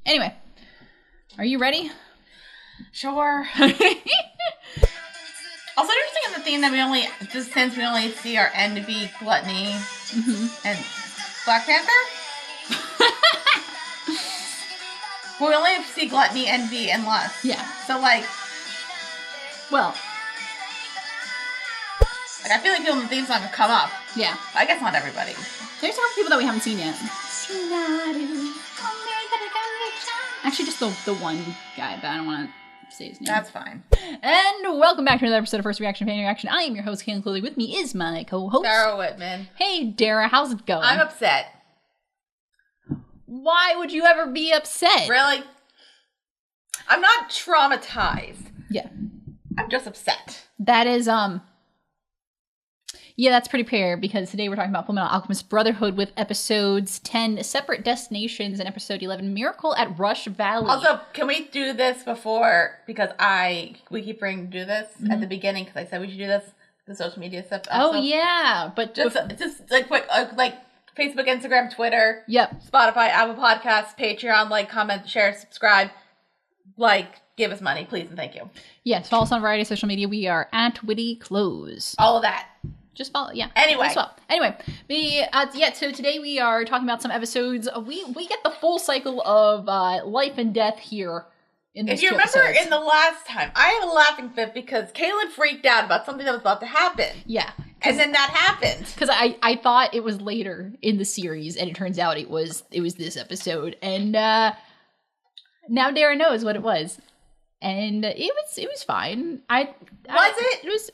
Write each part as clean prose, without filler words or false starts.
Anyway, are you ready? Sure. Also interesting in the theme that since we only see our envy, gluttony, and Black Panther. We only see gluttony, envy, and lust. Yeah. So I feel like people in the theme song have come up. Yeah. I guess not everybody. There's some people that we haven't seen yet. Actually, just the one guy, but I don't want to say his name. That's fine. And welcome back to another episode of First Reaction Fan Reaction. I am your host, Cailin. Clearly with me is my co-host, Dara Whitman. Hey, Dara, how's it going? I'm upset. Why would you ever be upset? Really? I'm not traumatized. Yeah. I'm just upset. That is, yeah, that's pretty fair, because today we're talking about Fullmetal Alchemist Brotherhood with episodes 10, Separate Destinations, and episode 11, Miracle at Rush Valley. Also, can we do this before, because we keep bringing to do this at the beginning, because I said we should do this, the social media stuff. Also. Oh, yeah, but... Just like quick, like Facebook, Instagram, Twitter. Yep. Spotify, Apple Podcasts, Patreon, like, comment, share, subscribe, give us money, please, and thank you. Yes, follow us on a variety of social media. We are at Witty Close. All of that. Just follow, yeah. Anyway. So today we are talking about some episodes. We get the full cycle of life and death here in these If you remember in the last time, I had a laughing fit because Cailin freaked out about something that was about to happen. Yeah. And then that happened. Because I thought it was later in the series, and it turns out it was this episode. And now Dara knows what it was. And it was fine. It was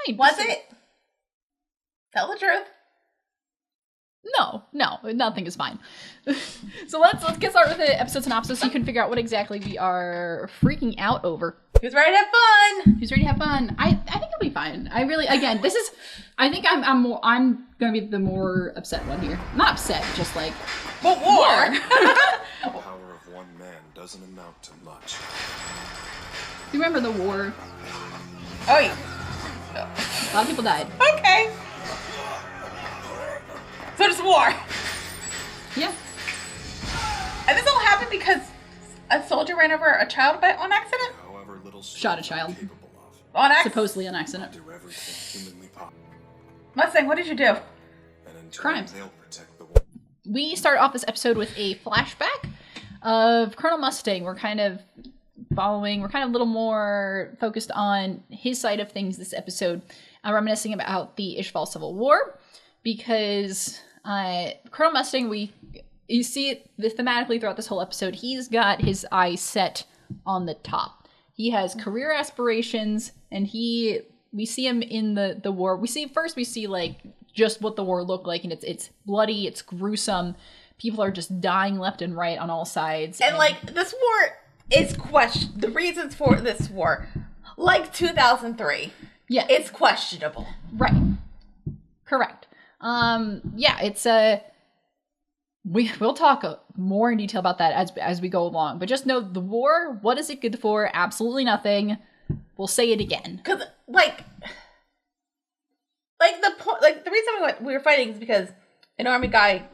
fine. Was it? Tell the truth. No, nothing is fine. So let's get started with the episode synopsis so you can figure out what exactly we are freaking out over. Who's ready to have fun? I think it'll be fine. I think I'm gonna be the more upset one here. Not upset, just like but war. The power of one man doesn't amount to much. You remember the war? Oh yeah. A lot of people died. Okay. So it's war. Yeah. And this all happened because a soldier ran over a child on accident? However little Shot a child. On accident? Supposedly on accident. Do everything humanly possible. Mustang, what did you do? Crimes. They'll protect the world. We start off this episode with a flashback of Colonel Mustang. We're kind of a little more focused on his side of things this episode, reminiscing about the Ishval Civil War, because Colonel Mustang, you see it thematically throughout this whole episode, he's got his eyes set on the top. He has career aspirations, and we see him in the war. We see like just what the war looked like, and it's bloody, it's gruesome. People are just dying left and right on all sides. And this war is the reasons for this war, like 2003. Yeah. It's questionable. Right. Correct. It's we'll talk more in detail about that as we go along. But just know the war, what is it good for? Absolutely nothing. We'll say it again. Because the reason we were fighting is because an army guy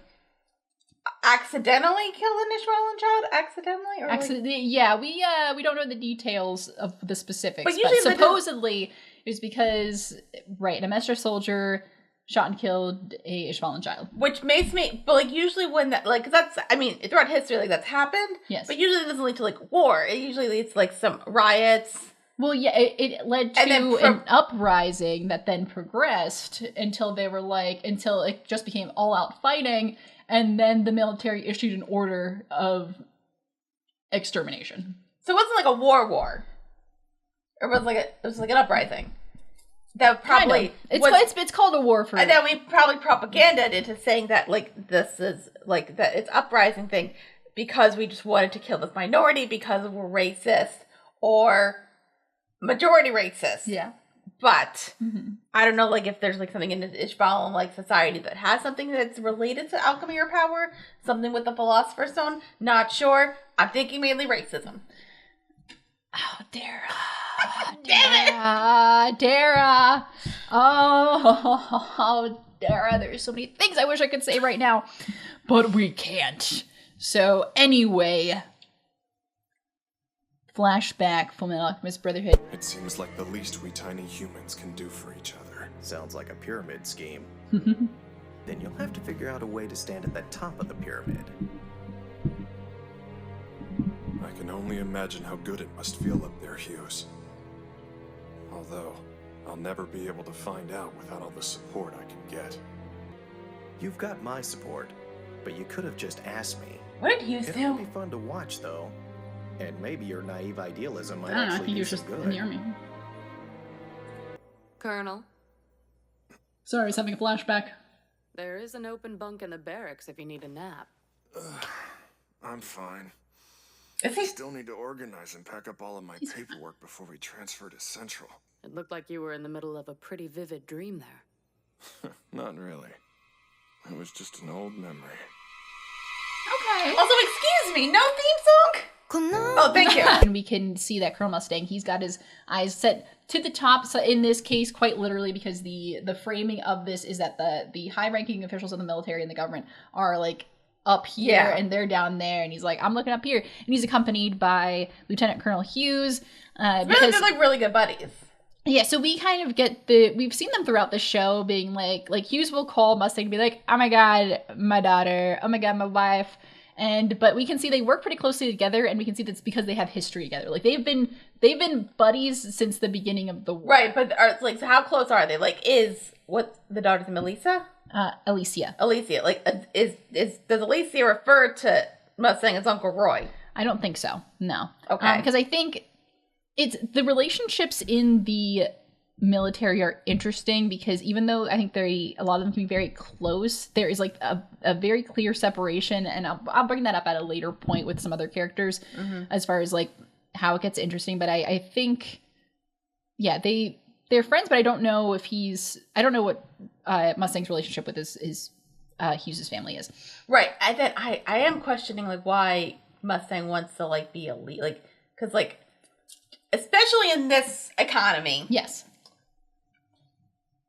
accidentally killed an Ishmaelan child. We don't know the details of the specifics, but supposedly it was because an Amestra soldier shot and killed a Ishmaelan child. Which makes me, but usually when that, throughout history, that's happened. Yes. But usually it doesn't lead to war. It usually leads to some riots. Well, yeah, it led to an uprising that then progressed until until it just became all out fighting, and then the military issued an order of extermination. So it wasn't like a war. It was it was like an uprising. That probably it's called a war for. And then we probably propagandaed into saying that this is that it's uprising thing because we just wanted to kill this minority because we're racist or majority racist. Yeah. But I don't know if there's something in the Ishbalan society that has something that's related to alchemy or power, something with the Philosopher's Stone. Not sure. I'm thinking mainly racism. Oh, Dara. Damn it! Dara. Oh, Dara, there's so many things I wish I could say right now, but we can't. So anyway, flashback, Fullmetal Alchemist Brotherhood. It seems like the least we tiny humans can do for each other. Sounds like a pyramid scheme. Then you'll have to figure out a way to stand at the top of the pyramid. I can only imagine how good it must feel up there, Hughes. Although, I'll never be able to find out without all the support I can get. You've got my support, but you could have just asked me. What did Hughes do? It would be fun to watch, though. And maybe your naive idealism might I don't know, I actually think he be was some just good. in the army. Colonel, Sorry, I was having a flashback. there is an open bunk in the barracks if you need a nap. I'm fine. Is I he? still need to organize and pack up all of my paperwork before we transfer to Central. It looked like you were in the middle of a pretty vivid dream there. Not really. It was just an old memory. Okay. Also, excuse me, no theme song? Oh, thank you. And we can see that Colonel Mustang, he's got his eyes set to the top, so in this case, quite literally, because the framing of this is that the high-ranking officials of the military and the government are, like, up here, and they're down there, and he's like, I'm looking up here. And he's accompanied by Lieutenant Colonel Hughes. Because they're, like, really good buddies. Yeah, so we kind of get we've seen them throughout the show being like Hughes will call Mustang and be like, oh my god, my daughter, oh my god, my wife. But we can see they work pretty closely together, and we can see that's because they have history together. Like they've been buddies since the beginning of the war. Right, but so how close are they? Like, is what the daughter's name, Elisa? Alicia. Like, does Alicia refer to Mustang as Uncle Roy? I don't think so. No. Okay. Because I think it's the relationships in the military are interesting because even though I think a lot of them can be very close, there is like a very clear separation, and I'll bring that up at a later point with some other characters as far as like how it gets interesting. But I think, yeah, they're friends, but I don't know what Mustang's relationship with his Hughes' family is. Right. I am questioning like why Mustang wants to like be elite, like because like especially in this economy. Yes.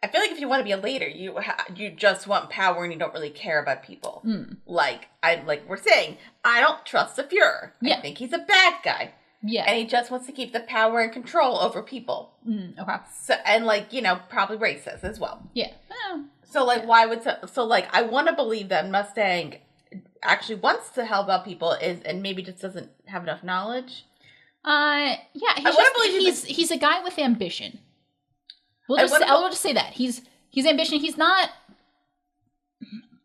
I feel like if you want to be a leader, you just want power and you don't really care about people. Like we're saying, I don't trust the Fuhrer. Yeah. I think he's a bad guy. Yeah. And he just wants to keep the power and control over people. Okay. So and like probably racist as well. Yeah. So like why would I want to believe that Mustang actually wants to help out people and maybe just doesn't have enough knowledge. Yeah. He's a guy with ambition. I'll just say that he's ambitious.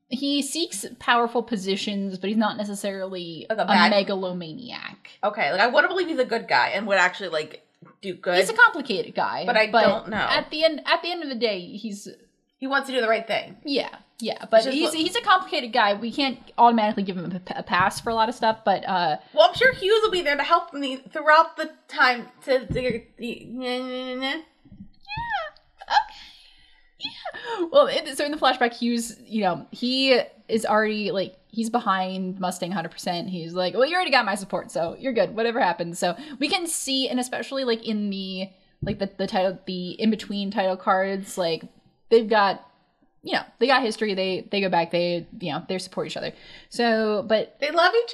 He seeks powerful positions, but he's not necessarily like a megalomaniac. Okay, like I want to believe he's a good guy and would actually like do good. He's a complicated guy, but I don't know. At the end of the day, he wants to do the right thing. Yeah, but he's a complicated guy. We can't automatically give him a pass for a lot of stuff, but well, I'm sure Hughes will be there to help me throughout the time Well, so in the flashback, Hughes, he is already, like, he's behind Mustang 100%. He's like, well, you already got my support, so you're good, whatever happens. So we can see, and especially, like, in the title, the in-between title cards, like, they've got, they got history, they go back, they support each other. So, but... They love each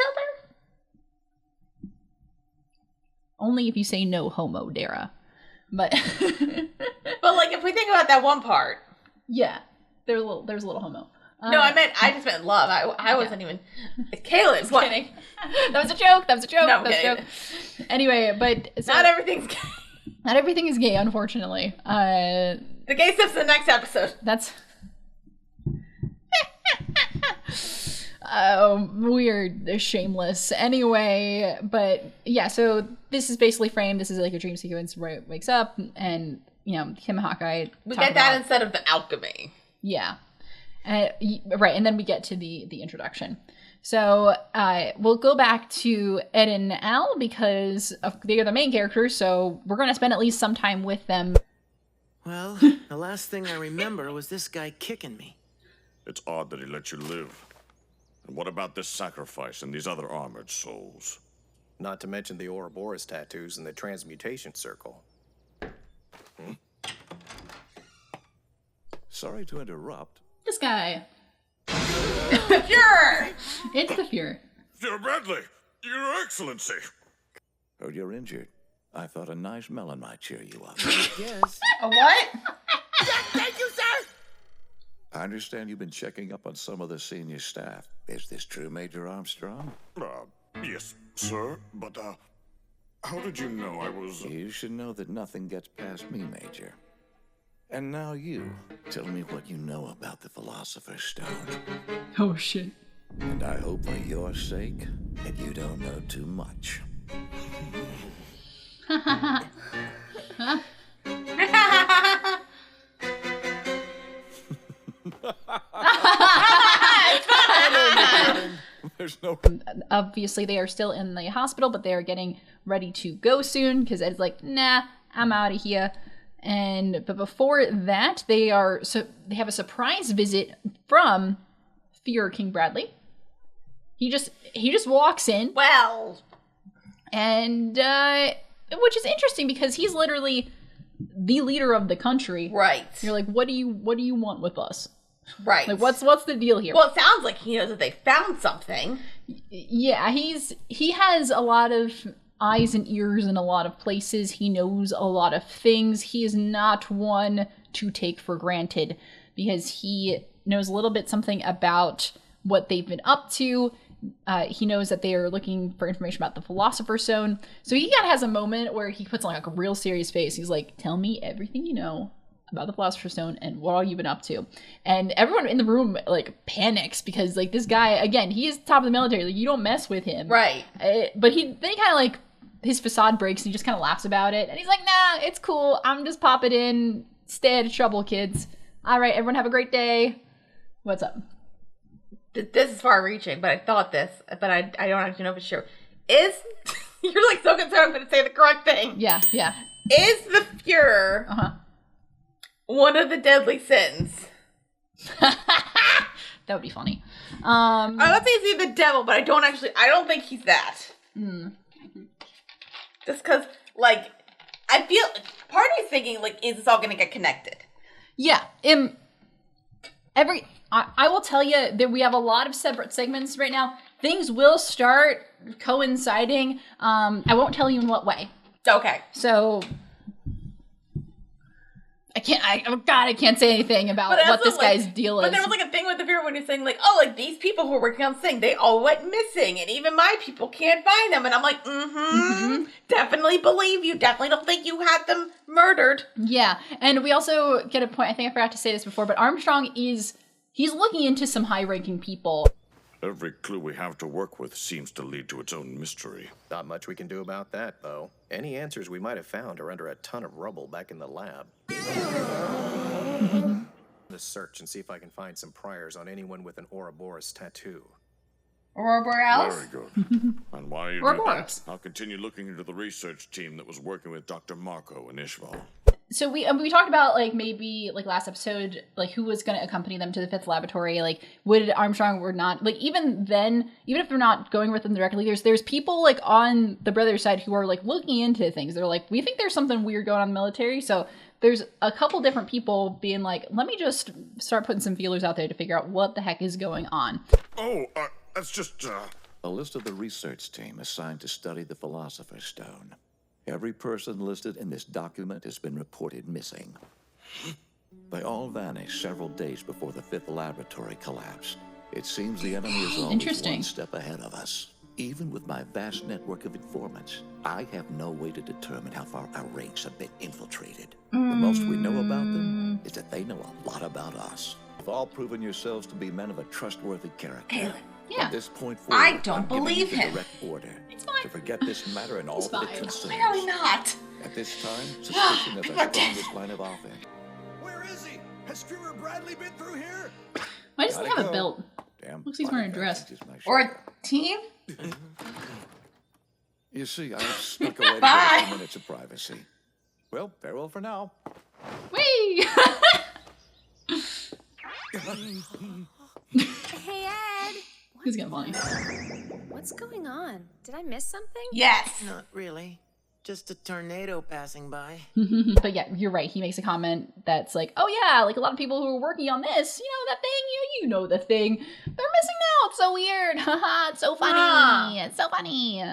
other? Only if you say no homo, Dara. But... But, like, if we think about that one part... Yeah, there's a little homo. No, I just meant love. I wasn't even... Cailin, what? Kidding. That was a joke. No, that was a joke. Anyway, but... So, not everything's gay. Not everything is gay, unfortunately. The gay stuff's the next episode. That's... weird, shameless. Anyway, but yeah, so this is basically framed. This is like a dream sequence where it wakes up and, him and Hawkeye. We get that instead of the alchemy. Yeah. Right, and then we get to the introduction. So we'll go back to Ed and Al because they are the main characters, so we're going to spend at least some time with them. Well, the last thing I remember was this guy kicking me. It's odd that he let you live. And what about this sacrifice and these other armored souls? Not to mention the Ouroboros tattoos and the transmutation circle. Sorry to interrupt. This guy. Fuhrer! It's the Fuhrer. Bradley, Your Excellency. Heard you're injured. I thought a nice melon might cheer you up. Yes. A what? Thank you, sir! I understand you've been checking up on some of the senior staff. Is this true, Major Armstrong? Yes, sir, but, how did you know I was... You should know that nothing gets past me, Major. And now you, tell me what you know about the Philosopher's Stone. Oh, shit. And I hope for your sake that you don't know too much. There's no... Obviously, they are still in the hospital, but they are getting ready to go soon because Ed's like, nah, I'm out of here. But before that, they have a surprise visit from Fear King Bradley. He just walks in. Well, and which is interesting because he's literally the leader of the country. Right. You're like, what do you want with us? Right. Like, what's the deal here? Well, it sounds like he knows that they found something. Yeah, he has a lot of eyes and ears in a lot of places. He knows a lot of things. He is not one to take for granted because he knows a little bit something about what they've been up to. He knows that they are looking for information about the Philosopher's Stone. So he kind of has a moment where he puts on like a real serious face. He's like, tell me everything you know about the Philosopher's Stone and what all you've been up to. And everyone in the room like panics because like this guy, again, he is top of the military. Like you don't mess with him. Right. But then he kind of like, his facade breaks and he just kind of laughs about it. And he's like, nah, it's cool. I'm just popping in. Stay out of trouble, kids. All right, everyone have a great day. What's up? This is far reaching, but I thought this, but I don't actually know if it's true. You're like so concerned I'm going to say the correct thing. Yeah. Is the Fuhrer one of the deadly sins? That would be funny. I would say he's the devil, but I don't think he's that. Just because, like, I feel, part of me is thinking, like, is this all going to get connected? Yeah. I will tell you that we have a lot of separate segments right now. Things will start coinciding. I won't tell you in what way. Okay. So I can't say anything about what this guy's deal is. But there was like a thing with the Fuhrer when he's saying like, oh, like these people who are working on this thing, they all went missing, and even my people can't find them. And I'm like, definitely believe you. Definitely don't think you had them murdered. Yeah, and we also get a point. I think I forgot to say this before, but Armstrong he's looking into some high-ranking people. Every clue we have to work with seems to lead to its own mystery. Not much we can do about that, though. Any answers we might have found are under a ton of rubble back in the lab. The search and see if I can find some priors on anyone with an Ouroboros tattoo. Aurora Borealis? Very good. And while you do that, I'll continue looking into the research team that was working with Dr. Marco and Ishval. So we talked about like maybe like last episode like who was going to accompany them to the fifth laboratory, like would Armstrong or not, like even then, even if they're not going with them directly, there's people like on the brothers side who are like looking into things. They're like, we think there's something weird going on in the military. So there's a couple different people being like, let me just start putting some feelers out there to figure out what the heck is going on. That's just A list of the research team assigned to study the Philosopher's Stone. Every person listed in this document has been reported missing. They all vanished several days before the fifth laboratory collapsed. It seems the enemy is always one step ahead of us. Even with my vast network of informants, I have no way to determine how far our ranks have been infiltrated. The most we know about them is that they know a lot about us. You've all proven yourselves to be men of a trustworthy character. Cailin. Yeah. At this point forward, I don't believe him. Direct order It's fine. to forget this matter and all that it concerns. Clearly not. At this time, suspicion is our strongest line of offense. Where is he? Has Fuhrer Bradley been through here? Why doesn't he have a belt? Damn, Looks like he's wearing a dress. Or a team? You see, I snuck away to get a few minutes of privacy. Well, farewell for now. Whee! Hey, Ed. Who's gonna funny? What's going on? Did I miss something? Yes. Not really. Just a tornado passing by. But yeah, you're right. He makes a comment that's like, oh yeah, like a lot of people who are working on this, that thing, you know the thing. They're missing out. It's so weird. Haha, it's so funny. It's so funny.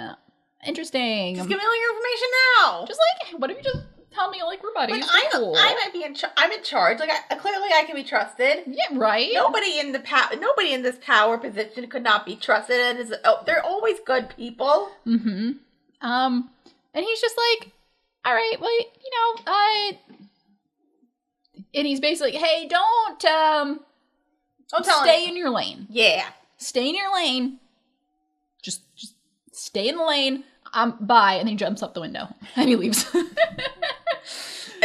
Interesting. Just give me all your information now. Just like, what if you just tell me like we're buddies? Like, cool. I might be I'm in charge. Like, clearly I can be trusted. Yeah, right? Nobody in this power position could not be trusted. And they're always good people. Mm-hmm. And he's just like, all right, well, and he's basically like, hey, don't stay in your lane. Yeah. Stay in your lane. Just stay in the lane. Bye. And then he jumps up the window and he leaves. And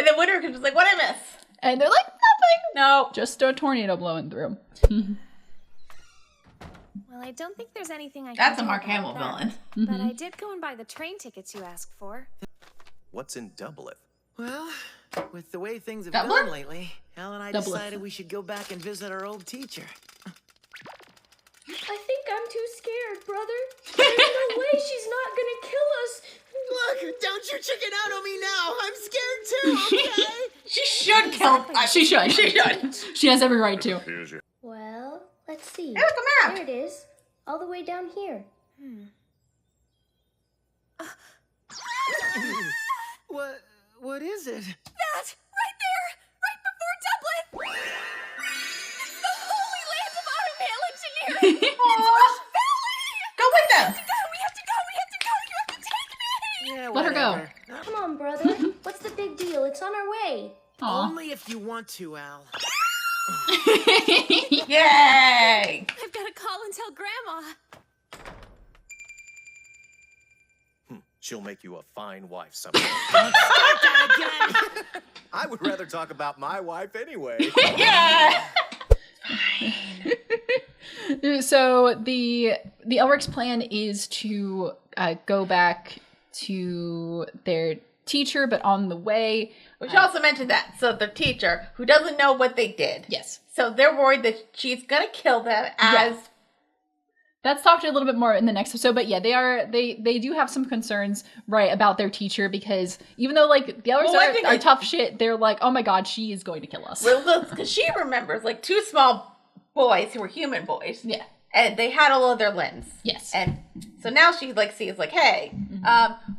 then Winter is just like, what'd I miss? And they're like, nothing. No. Just a tornado blowing through. Well, I don't think there's anything I can That's do a Mark about Hamill that. villain. But I did go and buy the train tickets you asked for. What's in Doubleth? Well, with the way things have Dublin? gone lately, Al and I Dublin. decided we should go back and visit our old teacher. I think I'm too scared, brother. There's no way she's not gonna kill us. Look, don't you chicken out on me now. I'm scared too, okay? She should kill. She should. She should. She has every right to. Well, let's see. Hey, look, a map. There it is. All the way down here. What is it? That! Right there! Right before Dublin! It's the holy land of automail engineering! It's Rush Valley! Go with them. We have to go! You have to take me! Yeah, Let her go. whatever. Come on, brother. What's the big deal? It's on our way. Aw. Only if you want to, Al. Yay! I've got to call and tell Grandma. She'll make you a fine wife someday. Start that again. I would rather talk about my wife anyway. Yeah. So the Elric's plan is to go back to their teacher, but on the way... We should also mention that. So the teacher, who doesn't know what they did. Yes. So they're worried that she's going to kill them as... Yeah. That's talked a little bit more in the next episode, but yeah, they do have some concerns, right, about their teacher, because even though, like, the others are tough shit, they're like, oh my god, she is going to kill us. Well, because she remembers, like, two small boys who were human boys. Yeah. And they had all of their limbs. Yes. And so now she, like, sees, like, hey,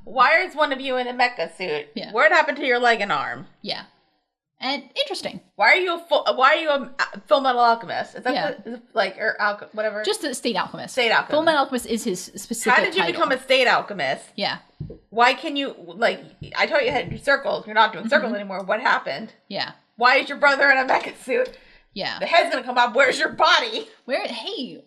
why is one of you in a mecha suit? Yeah. What happened to your leg and arm? Yeah. And interesting. Why are you a Fullmetal Alchemist? Is that whatever? Just a state alchemist. State alchemist. Fullmetal Alchemist is his specific How did you become a state alchemist? Yeah. Why can you, like, I told you how to do circles. You're not doing circles anymore. What happened? Yeah. Why is your brother in a mecha suit? Yeah. The head's gonna come up. Where's your body? Hey,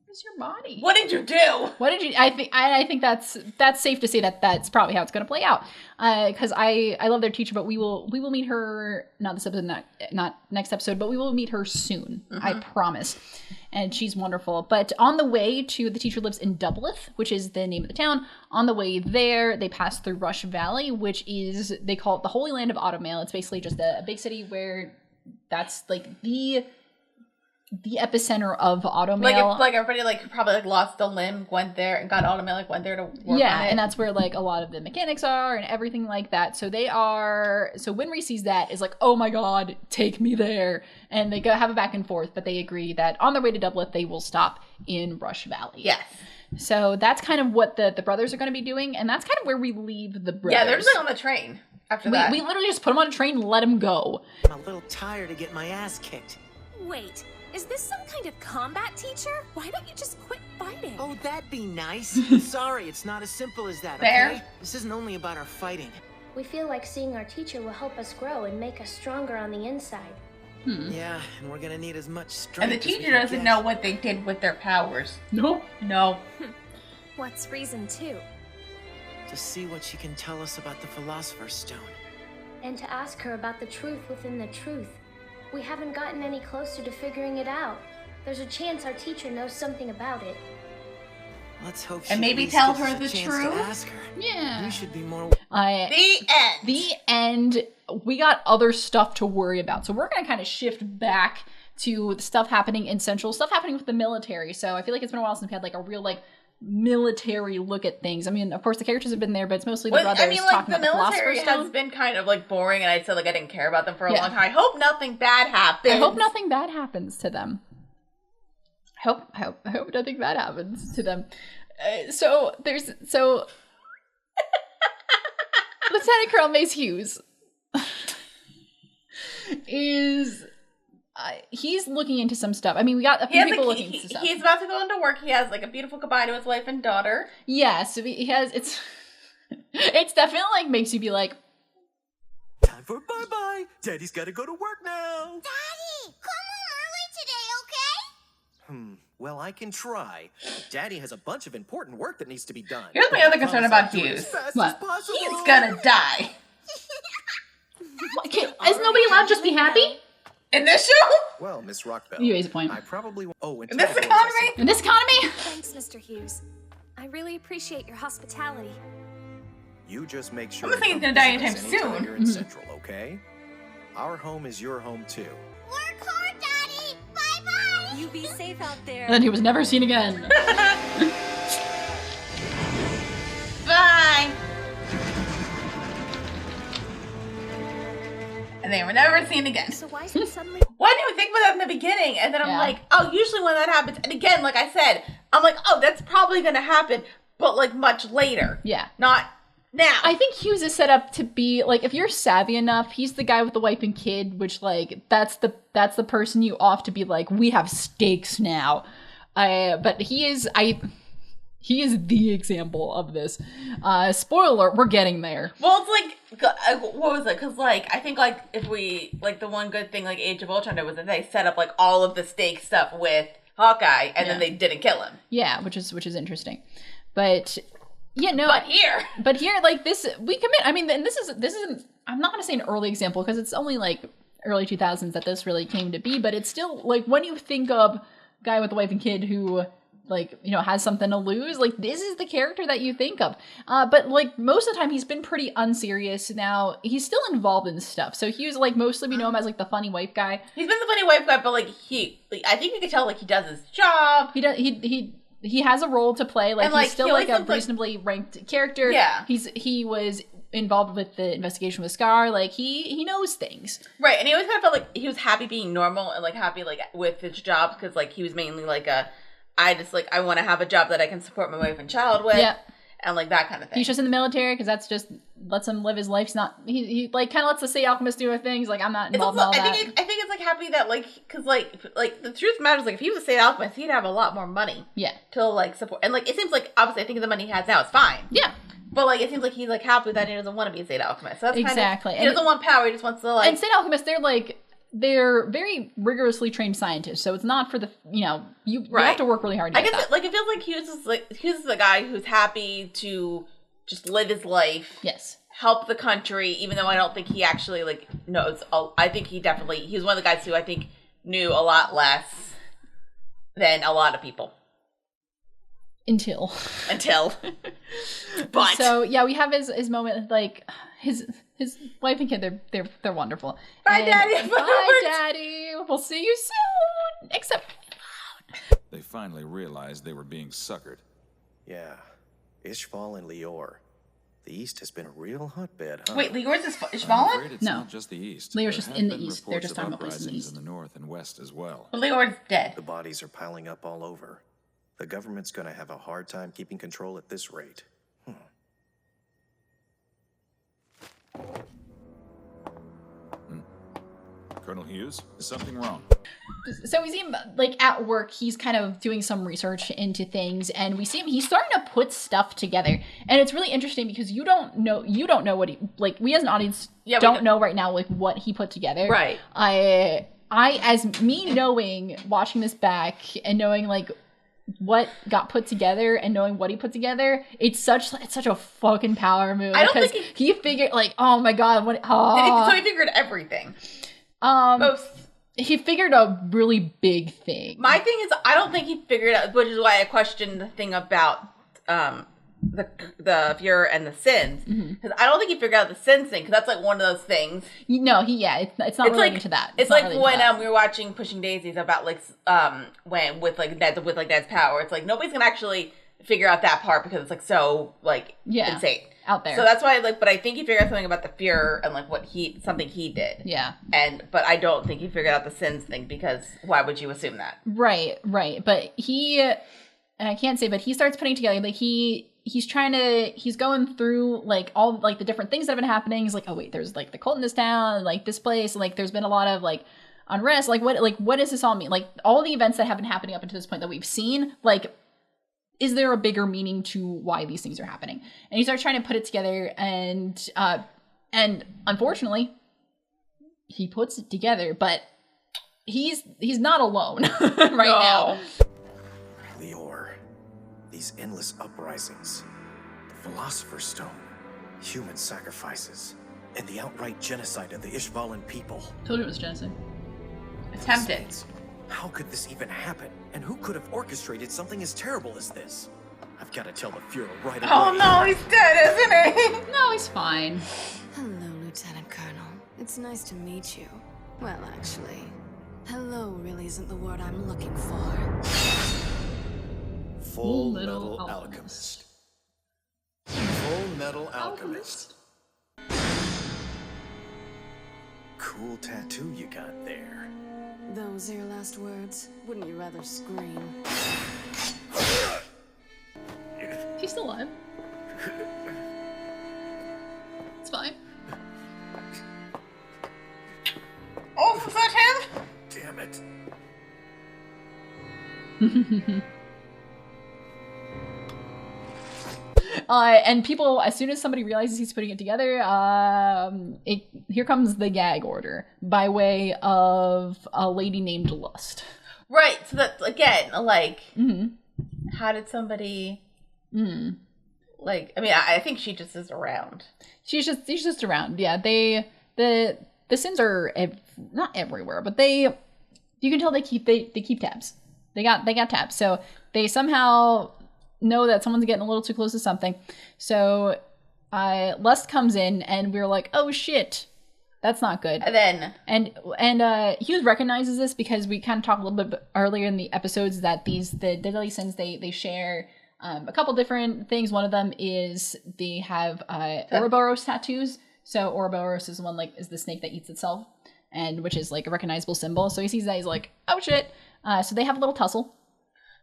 where's your body? What did you do? What did you? I think that's safe to say that that's probably how it's going to play out. Because I love their teacher, but we will meet her not this episode, not next episode, but we will meet her soon. I promise. And she's wonderful. But on the way to the teacher lives in Doubleth, which is the name of the town. On the way there, they pass through Rush Valley, which is, they call it the Holy Land of Automail. It's basically just a big city where that's like the epicenter of automail. Like everybody like probably like lost a limb, went there and got automail, like went there to work on it. And that's where like a lot of the mechanics are and everything like that. So Winry sees that, is like, oh my god, take me there. And they go have a back and forth, but they agree that on their way to Doubleth, they will stop in Rush Valley. Yes. So that's kind of what the brothers are going to be doing, and that's kind of where we leave the brothers. Yeah, they're just like on the train after that. We literally just put them on a train, let them go. I'm a little tired of getting my ass kicked. Wait, is this some kind of combat teacher? Why don't you just quit fighting? Oh, that'd be nice. Sorry, it's not as simple as that, Fair. okay? This isn't only about our fighting. We feel like seeing our teacher will help us grow and make us stronger on the inside. Yeah, and we're gonna need as much strength And the as we teacher can doesn't get. know what they did with their powers. No. No. What's reason 2? To see what she can tell us about the Philosopher's Stone. And to ask her about the truth within the truth. We haven't gotten any closer to figuring it out. There's a chance our teacher knows something about it. Let's hope she And maybe at least tell gives us her a the chance truth? to ask her. Yeah. You should be more... The end. The end. We got other stuff to worry about. So we're going to kind of shift back to the stuff happening in Central, stuff happening with the military. So I feel like it's been a while since we had like a real like military look at things. I mean, of course, the characters have been there, but it's mostly the brothers talking about the Philosopher's Stone. The military has been kind of like boring, and I said like I didn't care about them for a long time. I hope nothing bad happens. I hope nothing bad happens to them. I hope nothing bad happens to them. Lieutenant Colonel Mace Hughes he's looking into some stuff. I mean, we got a few people looking into stuff. He's about to go into work. He has like a beautiful goodbye to his wife and daughter. Yeah, so he has. It's definitely like makes you be like, time for bye-bye. Daddy's got to go to work now. Daddy, come home early today, okay? Well, I can try. Daddy has a bunch of important work that needs to be done. Here's my other concern about Hughes. What? He's gonna die. Is nobody allowed to just be happy? In this show? Well, Miss Rockbell. You raise a point. I probably... in this economy? In this economy? Thanks, Mr. Hughes. I really appreciate your hospitality. You just make sure... I'm not saying he's gonna die anytime soon. You're in Central, okay? Our home is your home, too. Work hard, Daddy! Bye-bye! You be safe out there. And then he was never seen again. Bye! And they were never seen again. So why is he suddenly... Why didn't we think about that in the beginning? And then I'm like, oh, usually when that happens, and again, like I said, I'm like, oh, that's probably gonna happen, but like much later. Yeah. Not now. I think Hughes is set up to be like, if you're savvy enough, he's the guy with the wife and kid, which like that's the person you ought to be like, we have stakes now. But he is the example of this. Spoiler alert, we're getting there. Well, it's like, what was it? Because, like, I think, like, if we, like, the one good thing, like, Age of Ultron did was that they set up, like, all of the stake stuff with Hawkeye, and then they didn't kill him. Yeah, which is interesting. But, yeah, no. But here, like, this, we commit, I mean, and this isn't, I'm not going to say an early example, because it's only, like, early 2000s that this really came to be, but it's still, like, when you think of guy with the wife and kid who... like, you know, has something to lose, like, this is the character that you think of. But, like, most of the time, he's been pretty unserious. Now, he's still involved in stuff. So he was, like, mostly we know him as, like, the funny wife guy. He's been the funny wife guy, but, like, I think you can tell, like, he does his job. He has a role to play. Like, and, he's still, like, a reasonably ranked character. Yeah. He was involved with the investigation with Scar. Like, he knows things. Right, and he always kind of felt like he was happy being normal and, like, happy, like, with his job, because, like, he was mainly, like, I want to have a job that I can support my wife and child with. Yeah. And, like, that kind of thing. He's just in the military because that's just lets him live his life. He's not, he like, kind of lets the State Alchemist do her things. Like, I'm not involved in all that. I think it's, like, happy that, like, because, like, the truth matters. Like, if he was a State Alchemist, he'd have a lot more money. Yeah. To, like, support. And, like, it seems like, obviously, I think the money he has now is fine. Yeah. But, like, it seems like he's, like, happy that he doesn't want to be a State Alchemist. So that's exactly. Kind of, he doesn't want power. He just wants to, like... And State Alchemists, they're very rigorously trained scientists, so it's not for the, you know, you have to work really hard to get that. Like, it feels like Hughes is the guy who's happy to just live his life. Yes. Help the country, even though I don't think he actually, like, knows. I think he's one of the guys who I think knew a lot less than a lot of people. Until. But. So, yeah, we have his moment, like, his wife and kid, they're wonderful. Bye, Daddy. Bye, Daddy. We'll see you soon. Except they finally realized they were being suckered. Yeah. Ishval and Lior. The East has been a real hotbed, huh? Wait, Lior's Ishval? It's not just the East. Lior's just in the East. They're just talking about places in the East. In the North and West as well. But Lior's dead. The bodies are piling up all over. The government's gonna have a hard time keeping control at this rate. Colonel Hughes, is something wrong? So we see him, like, at work, he's kind of doing some research into things, and we see him, he's starting to put stuff together. And it's really interesting because you don't know what he, like, we as an audience don't know right now, like, what he put together. Right. I, as me knowing, watching this back, and knowing, like, what got put together and knowing what he put together, it's such a fucking power move. I don't think he figured, like, oh my god, so he figured everything. He figured a really big thing. My thing is, I don't think he figured out, which is why I questioned the thing about the Fuhrer and the sins, because I don't think he figured out the sins thing, because that's like one of those things. No, it's not related to that. It's like when we were watching Pushing Daisies about like when with Dad's power. It's like nobody's gonna actually figure out that part because it's like so like insane out there. So that's why but I think you figure out something about the fear and like something he did. Yeah. But I don't think you figured out the sins thing because why would you assume that? Right. But and I can't say, but he starts putting together like he's going through like all like the different things that have been happening. He's like, oh wait, there's like the cult in this town, like this place, like there's been a lot of like unrest. Like what does this all mean? Like all the events that have been happening up until this point that we've seen, like is there a bigger meaning to why these things are happening? And he starts trying to put it together, and unfortunately, he puts it together, but he's not alone now. Lior, these endless uprisings, the Philosopher's Stone, human sacrifices, and the outright genocide of the Ishvalan people. Told you it was genocide. Attempted. How could this even happen? And who could have orchestrated something as terrible as this? I've got to tell the Fuhrer right away. Oh no, he's dead, isn't he? No, he's fine. Hello, Lieutenant Colonel. It's nice to meet you. Well, actually, hello really isn't the word I'm looking for. Fullmetal Alchemist. Fullmetal Alchemist. Cool tattoo you got there. Those are your last words? Wouldn't you rather scream? He's still alive. It's fine. Oh, is that him? Damn it. And people, as soon as somebody realizes he's putting it together, here comes the gag order by way of a lady named Lust. Right. So that's again, like, how did somebody, like? I mean, I think she just is around. She's just around. Yeah. The sins are not everywhere, but you can tell they keep tabs. They got tabs. So they somehow know that someone's getting a little too close to something. So Lust comes in and we're like, oh shit, that's not good. And Hughes recognizes this because we kind of talked a little bit earlier in the episodes that the deadly sins, they share a couple different things. One of them is they have Ouroboros tattoos. So Ouroboros is one is the snake that eats itself, and which is like a recognizable symbol. So he sees that, he's like, oh shit. So they have a little tussle.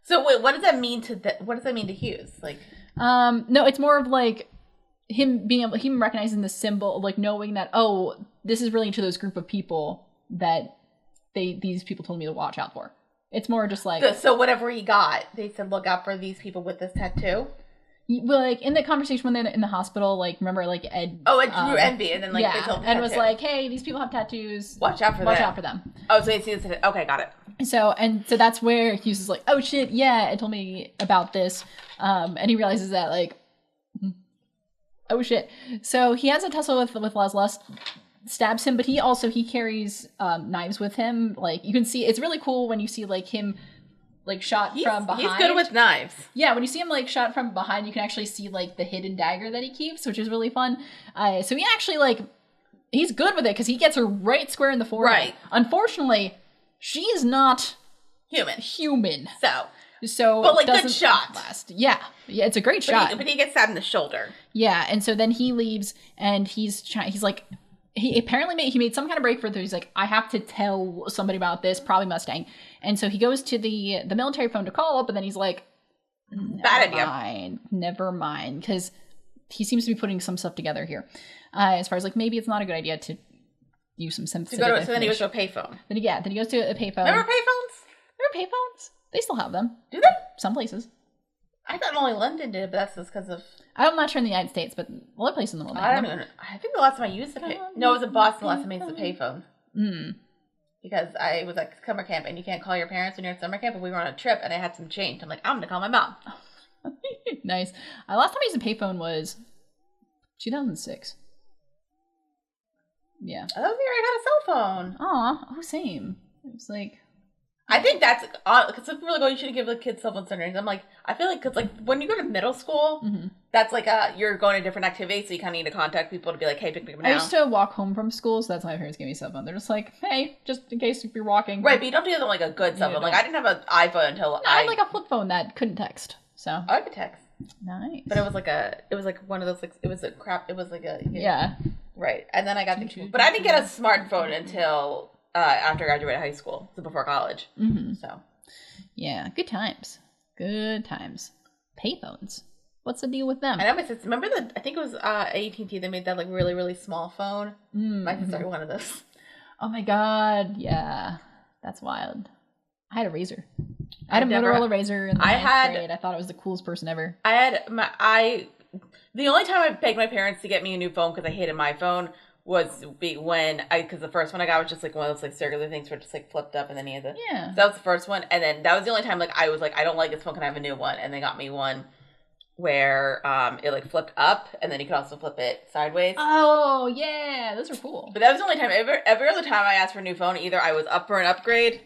So wait, what does that mean to Hughes? Like, no, it's more of like him recognizing the symbol, like knowing that, oh, this is really to those group of people that these people told me to watch out for. It's more just like, so whatever he got, they said look out for these people with this tattoo. Well, like in the conversation when they're in the hospital, like remember like Ed. Oh, Ed drew envy, and then like they told Ed was like, hey, these people have tattoos. Watch out for them. Oh, so he sees it. Okay, got it. So that's where Hughes is like, oh shit, yeah, Ed told me about this, and he realizes that like, oh shit. So he has a tussle with Lust, stabs him, but he carries knives with him. Like you can see, it's really cool when you see like him. Like shot from behind. He's good with knives. Yeah, when you see him like shot from behind, you can actually see like the hidden dagger that he keeps, which is really fun. So he actually he's good with it because he gets her right square in the forehead. Right. Unfortunately, she's not human. So but like good shot. Last. Yeah, it's a great shot. But he gets stabbed in the shoulder. Yeah, and so then he leaves, and he's like. He apparently made some kind of break for it. He's like, I have to tell somebody about this, probably Mustang. And so he goes to the military phone to call up, but then he's like, never mind. Because he seems to be putting some stuff together here. As far as like, maybe it's not a good idea to use some sensitive information. So then he goes to a payphone. Then he goes to a payphone. Remember payphones? They still have them. Do they? Some places. I thought only London did, but that's just because of... I'm not sure in the United States, but a lot of places in the world. I think the last time I used no, it was in Boston the last time I used the payphone. Because I was at summer camp, and you can't call your parents when you're at summer camp, and we were on a trip, and I had some change. I'm like, I'm going to call my mom. Nice. Last time I used a payphone was 2006. Yeah. I thought we already had a cell phone. Aw, same. It was like... I think that's because some people are like, oh, you should give the kids cell phone centers. I'm like, I feel like because like when you go to middle school, that's like you're going to different activities, so you kind of need to contact people to be like, hey, pick me up now. I used to walk home from school, so that's why my parents gave me a cell phone. They're just like, hey, just in case if you're walking. Right, but you don't do them like a good cell phone. Like I didn't have an iPhone until I had like a flip phone that couldn't text. So I could text. Nice. But it was like one of those, like, it was like a yeah. Right. And then I got but I didn't get a smartphone until after I graduated high school, so before college. Mm-hmm. So yeah, good times. Good times. Payphones. What's the deal with them? And I remember I think it was AT&T. They made that like really, really small phone. My sister had one of those. Oh my god, yeah, that's wild. I had a Razor. I had a Motorola Razor in the ninth grade. I thought it was the coolest person ever. The only time I begged my parents to get me a new phone because I hated my phone was because the first one I got was just like one of those like circular things where it just like flipped up and then you had so that was the first one, and then that was the only time like I was like, I don't like this phone, can I have a new one? And they got me one where it like flipped up and then you could also flip it sideways. Oh yeah, those are cool. But that was the only time. Every other time I asked for a new phone, either I was up for an upgrade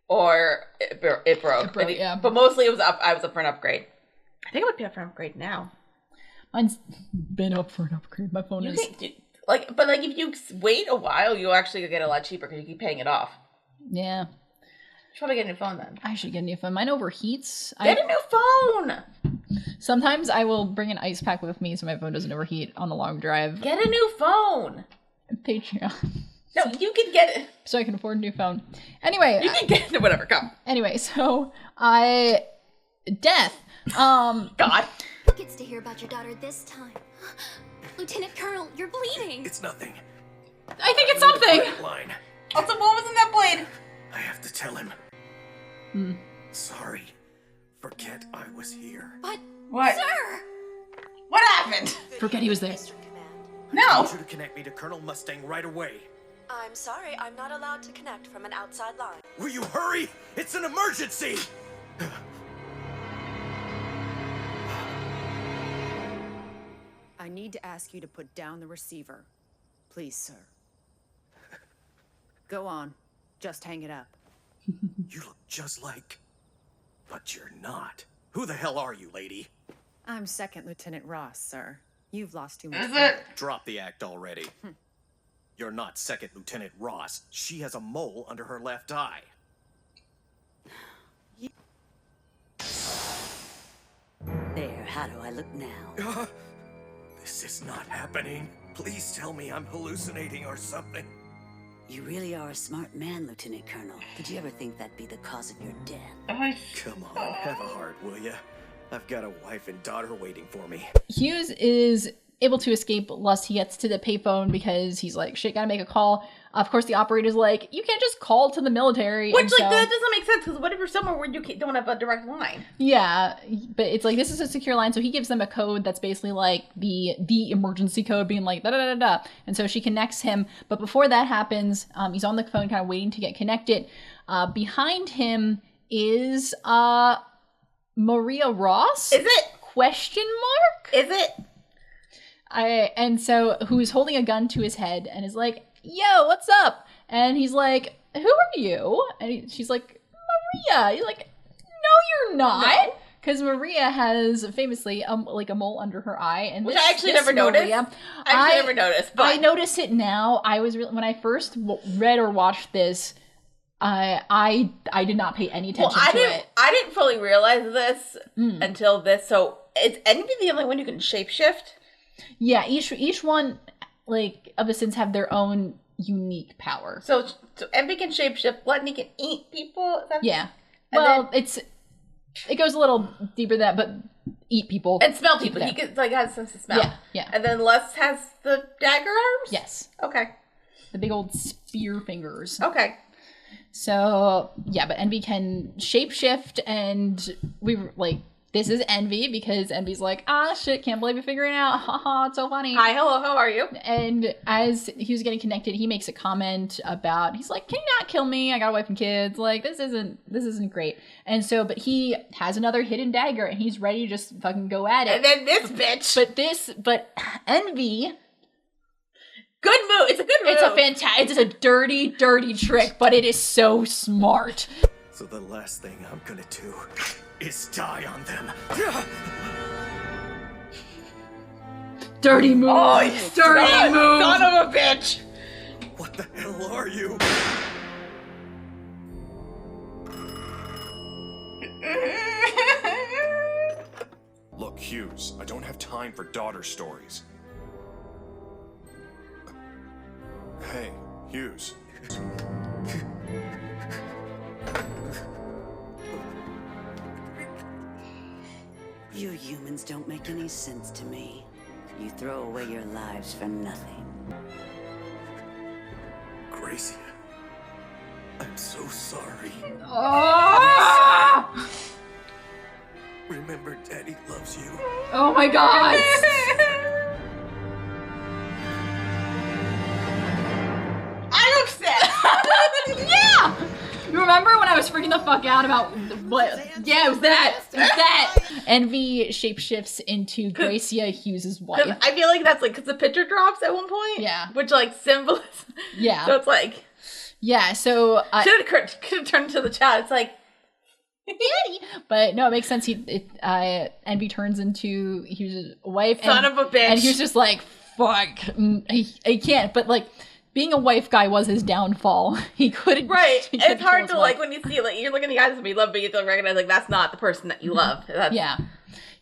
or it broke. Yeah. But mostly it was up. I was up for an upgrade. I think I would be up for an upgrade now. Mine's been up for an upgrade. My phone is but if you wait a while, you'll actually get a lot cheaper because you keep paying it off. Yeah. You should probably get a new phone then. I should get a new phone. Mine overheats. Get a new phone. Sometimes I will bring an ice pack with me so my phone doesn't overheat on the long drive. Get a new phone. Patreon. No, you can get it. So I can afford a new phone. Anyway. You can get it. Whatever, come. Anyway, so Death. God. Who gets to hear about your daughter this time? Lieutenant Colonel, you're bleeding. It's nothing. I think it's something. Line. Also, what was in that blade? I have to tell him. Sorry. Forget I was here. But, what? Sir! What happened? Forget he was there. No. I need you to connect me to Colonel Mustang right away. I'm sorry, I'm not allowed to connect from an outside line. Will you hurry? It's an emergency! I need to ask you to put down the receiver. Please, sir. Go on. Just hang it up. You look just like... But you're not. Who the hell are you, lady? I'm Second Lieutenant Ross, sir. You've lost too much. Is it? Drop the act already. You're not Second Lieutenant Ross. She has a mole under her left eye. There, how do I look now? This is not happening. Please tell me I'm hallucinating or something. You really are a smart man, Lieutenant Colonel. Did you ever think that'd be the cause of your death? Come on, have a heart, will ya? I've got a wife and daughter waiting for me. Hughes is able to escape lest he gets to the payphone because he's like, shit, gotta make a call. Of course, the operator's like, you can't just call to the military. Which, like, that doesn't make sense because what if you're somewhere where you don't have a direct line? Yeah, but it's like, this is a secure line, so he gives them a code that's basically like the emergency code being like, da-da-da-da-da. And so she connects him, but before that happens, he's on the phone kind of waiting to get connected. Behind him is Maria Ross? Is it? Question mark? Is it? And so who's holding a gun to his head and is like, yo, what's up? And he's like, who are you? And she's like, Maria. He's like, no, you're not. Because Maria has famously like a mole under her eye. And which I actually never noticed. I never noticed. But I notice it now. I was when I first read or watched this, I did not pay any attention to it. I didn't fully realize this until this. So is Envy the only one who can shapeshift? Yeah, each one like of the sins have their own unique power. So Envy can shapeshift. Gluttony can eat people. Yeah. Well, it goes a little deeper than that, but eat people and smell people. He can like has a sense of smell. Yeah. And then Lust has the dagger arms. Yes. Okay. The big old spear fingers. Okay. So yeah, but Envy can shapeshift, and we like. This is Envy because Envy's like, shit, can't believe you're figuring it out. Haha, it's so funny. Hi, hello, how are you? And as he was getting connected, he makes a comment about, he's like, can you not kill me? I got a wife and kids. Like, this isn't great. And so, but he has another hidden dagger and he's ready to just fucking go at it. And then this bitch. But Envy. Good move. It's a good move. It's a dirty, dirty trick, but it is so smart. So the last thing I'm gonna do is die on them. Dirty move. Oh, dirty move. Son of a bitch. What the hell are you? Hughes. I don't have time for daughter stories. Hey, Hughes. You humans don't make any sense to me. You throw away your lives for nothing. Gracia, I'm so sorry. Oh! Remember, Daddy loves you. Oh my god! I'm upset! Yeah! Remember when I was freaking the fuck out about what? Yeah, it was that. It was that. Envy shapeshifts into Gracia Hughes' wife. I feel like that's like, because the picture drops at one point. Yeah. Which like symbolizes. Yeah. So it's like. Yeah, so. Could have turned to the chat. It's like. But no, it makes sense. Envy turns into Hughes' wife. Son of a bitch. And he was just like, fuck. I can't. But like, being a wife guy was his downfall. He couldn't. Right. He couldn't It's hard to kill his like wife. when you see like you're looking at the guys that we love, but you don't recognize like that's not the person that you love. That's... Yeah.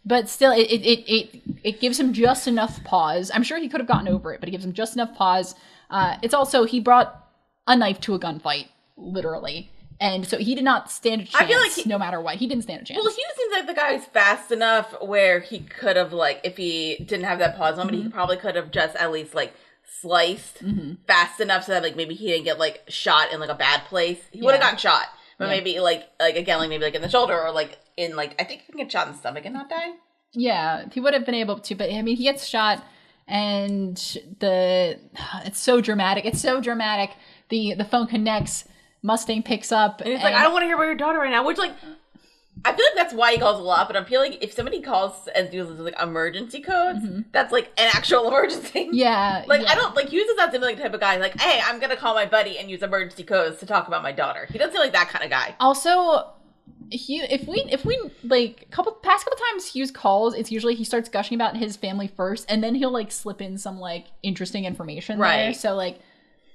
But still, it gives him just enough pause. I'm sure he could have gotten over it, but it gives him just enough pause. It's also, he brought a knife to a gunfight, literally. And so he did not stand a chance, I feel like no matter what. He didn't stand a chance. Well, Hughes seems like the guy who's fast enough where he could have like, if he didn't have that pause moment, he probably could have just at least like sliced fast enough so that like maybe he didn't get like shot in like a bad place. He would have gotten shot, but maybe like again like maybe like in the shoulder or like in like I think you can get shot in the stomach and not die. Yeah, he would have been able to, but I mean he gets shot and it's so dramatic. It's so dramatic. The phone connects, Mustang picks up and he's like, I don't want to hear about your daughter right now, which like I feel like that's why he calls a lot, but I feel like if somebody calls and uses like emergency codes, that's like an actual emergency. Yeah. Like I don't like Hughes is not like the type of guy like, hey, I'm gonna call my buddy and use emergency codes to talk about my daughter. He doesn't seem like that kind of guy. Also, if we like past couple times Hughes calls, it's usually he starts gushing about his family first, and then he'll like slip in some like interesting information there. So like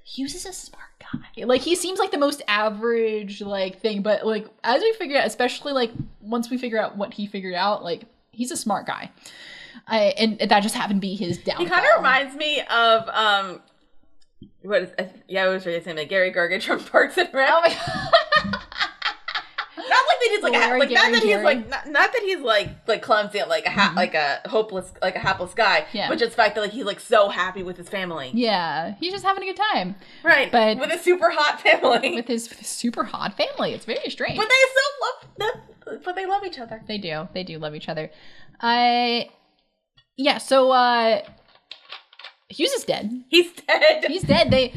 Hughes is a smart guy. Like he seems like the most average like thing, but like as we figure out, especially like once we figure out what he figured out, like he's a smart guy. And that just happened to be his downfall. He kind of reminds me of I was really saying like Gary Gergich from Parks and Rec. Oh my god. Not like that he's like not that he's like clumsy and like a like a hopeless like a hapless guy, but just the fact that like he's like so happy with his family. Yeah, he's just having a good time, right? But with a super hot family, with his super hot family, it's very strange. But they still love them. But they love each other. They do love each other. Yeah. So Hughes is dead. He's dead. He's dead. They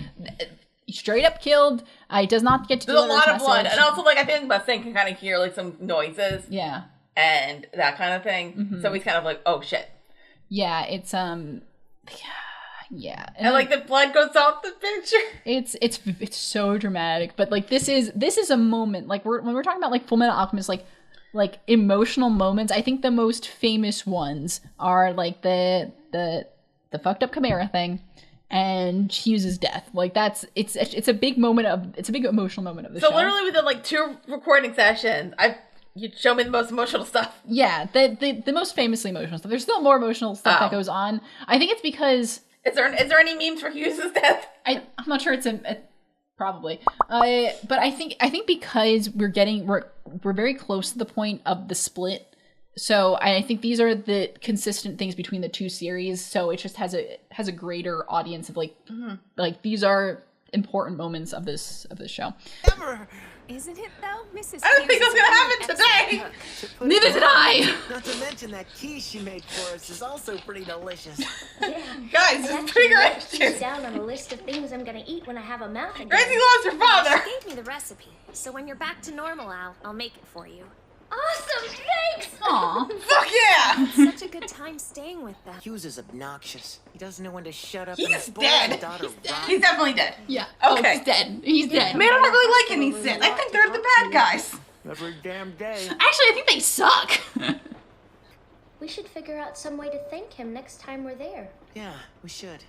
straight up killed. He does not get to There's a lot of message. blood. And also, like, I think Mustang can kind of hear, like, some noises. Yeah. And that kind of thing. So he's kind of like, oh, shit. Yeah, it's, yeah. And like, the blood goes off the picture. It's so dramatic. But, like, this is a moment. Like, when we're talking about, like, Fullmetal Alchemist, like, emotional moments, I think the most famous ones are, like, the fucked up Chimera thing. And Hughes' death, like it's a big emotional moment of the show. So literally within like 2 recording sessions, you show me the most emotional stuff. Yeah, the most famously emotional stuff. There's still more emotional stuff that goes on. I think it's because is there any memes for Hughes' death? I'm not sure. It's probably, but I think because we're very close to the point of the split. So I think these are the consistent things between the 2 series. So it just has a greater audience of like these are important moments of this show. Ever. Isn't it though, Mrs. I don't think that's gonna happen today. Neither did I. Not to mention that tea she made for us is also pretty delicious. Yeah. Guys, it's pretty great. Down on a list of things I'm gonna eat when I have a mouth again. Gracie loves her father. She gave me the recipe, so when you're back to normal, I'll make it for you. Awesome, thanks! Aw. Fuck yeah! It's such a good time staying with them. Hughes is obnoxious. He doesn't know when to shut up. He's dead. He's definitely dead. Yeah. Okay. He's dead. He's dead. Man, I'm not really liking these Sith. I think they're the bad guys. Every damn day. Actually, I think they suck. We should figure out some way to thank him next time we're there. Yeah, we should.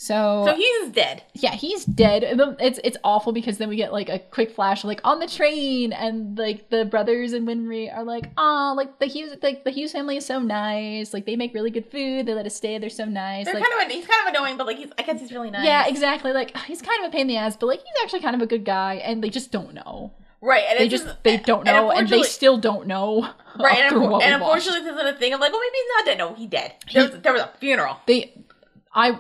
So he's dead. Yeah, he's dead. It's awful because then we get like a quick flash like on the train, and like the brothers and Winry are like, oh, like the Hughes family is so nice. Like they make really good food. They let us stay. They're so nice. He's kind of annoying, but like I guess he's really nice. Yeah, exactly. Like he's kind of a pain in the ass, but like he's actually kind of a good guy, and they just don't know. Right, and they don't know, and they still don't know. Right, and unfortunately, this isn't a thing. I'm like, well, maybe he's not dead. No, he's dead. There was a funeral. I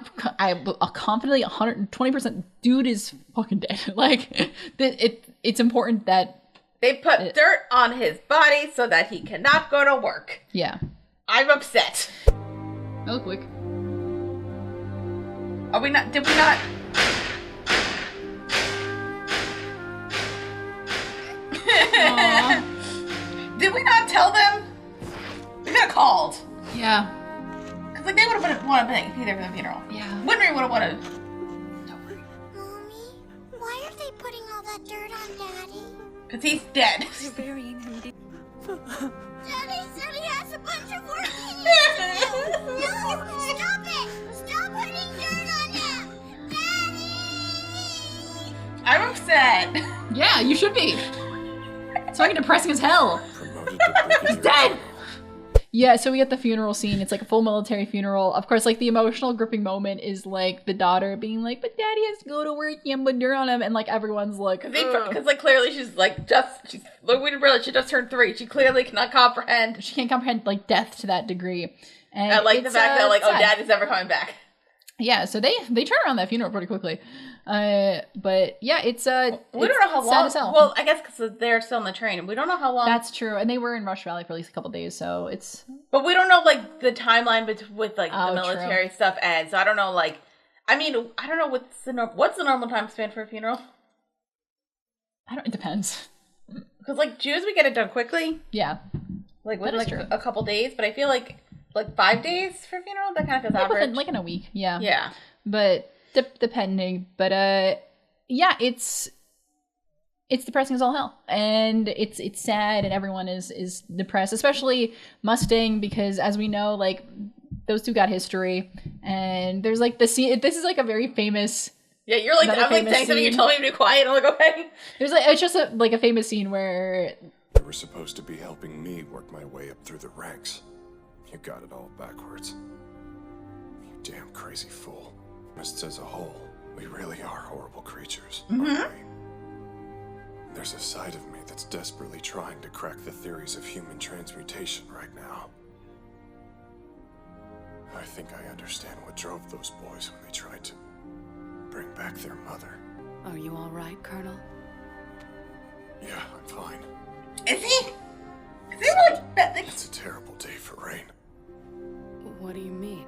confidently 120% dude is fucking dead. Like it's important that they put dirt on his body so that he cannot go to work. Yeah, I'm upset. That was quick. Are we not? Did we not? Did we not tell them? We could have called. Yeah. Because like they would have wanted to be there for the funeral. Yeah. Winry would have wanted. Mommy, why are they putting all that dirt on Daddy? Because he's dead. You're burying him. Daddy said he has a bunch of work he needs to do. No, stop it! Stop putting dirt on him! Daddy! I'm upset. Yeah, you should be. It's fucking depressing as hell. He's dead! Yeah, so we get the funeral scene. It's like a full military funeral. Of course, like the emotional gripping moment is like the daughter being like, but Daddy has to go to work, yeah, but you're on him. And like everyone's like, because like clearly she's we didn't realize she just turned 3. She clearly cannot comprehend. She can't comprehend like death to that degree. And I like the fact that like, sad. Daddy's never coming back. Yeah, so they turn around that funeral pretty quickly. But yeah, we don't know how long. Well, I guess because they're still on the train. We don't know how long. That's true, and they were in Rush Valley for at least a couple days, so it's. But we don't know like the timeline with like the military stuff ends. So I don't know. Like, I mean, I don't know what's the normal time span for a funeral. It depends. Because like Jews, we get it done quickly. Yeah, like within like a couple days. But I feel like 5 days for a funeral, that kind of feels average. Like in a week. Yeah. Yeah. But depending, but yeah, it's depressing as all hell, and it's sad, and everyone is depressed, especially Mustang, because as we know, like those two got history, and there's like the scene. This is like a very famous. Yeah, you're like I'm like saying something. You told me to be quiet. I'm like okay. There's like it's just a famous scene where you were supposed to be helping me work my way up through the ranks. You got it all backwards. You damn crazy fool. Just as a whole, we really are horrible creatures, aren't we? There's a side of me that's desperately trying to crack the theories of human transmutation right now. I think I understand what drove those boys when they tried to bring back their mother. Are you all right, Colonel? Yeah, I'm fine. Is he? It's a terrible day for rain. What do you mean?